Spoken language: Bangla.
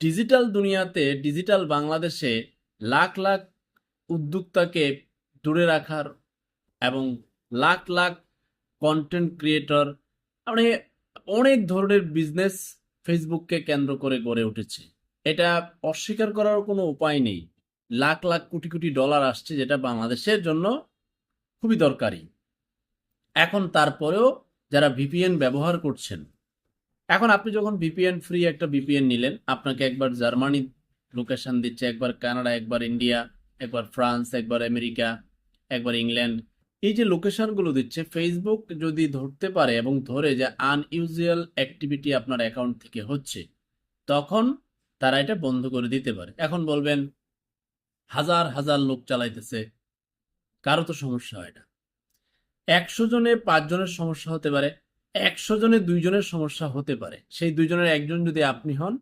ডিজিটাল দুনিয়াতে, ডিজিটাল বাংলাদেশে লাখ লাখ উদ্যোক্তাকে দূরে রাখার এবং লাখ লাখ কন্টেন্ট ক্রিয়েটর, মানে অনেক ধরনের বিজনেস ফেসবুককে কেন্দ্র করে গড়ে উঠেছে। এটা অস্বীকার করার কোনো উপায় নেই। লাখ লাখ কোটি কোটি ডলার আসছে, যেটা বাংলাদেশের জন্য খুবই দরকারি। এখন তারপরেও যারা ভিপিএন ব্যবহার করছেন, এখন আপনি যখন ভিপিএন ফ্রি একটা ভিপিএন নিলেন, আপনাকে একবার জার্মানি লোকেশন দিচ্ছে, একবার কানাডা, একবার ইন্ডিয়া, একবার ফ্রান্স, একবার আমেরিকা, একবার ইংল্যান্ড। এই যে লোকেশনগুলো দিচ্ছে, ফেসবুক যদি ধরতে পারে এবং ধরে যে আনইউজুয়াল অ্যাক্টিভিটি আপনার অ্যাকাউন্ট থেকে হচ্ছে, তখন তারা এটা বন্ধ করে দিতে পারে। এখন বলবেন হাজার হাজার লোক চালাইতেছে, কারো তো সমস্যা হয় না। 100 জনে 5 জনের সমস্যা হতে পারে, 100 জনে 2 জনের সমস্যা হতে পারে। সেই 2 জনের একজন যদি আপনি হন,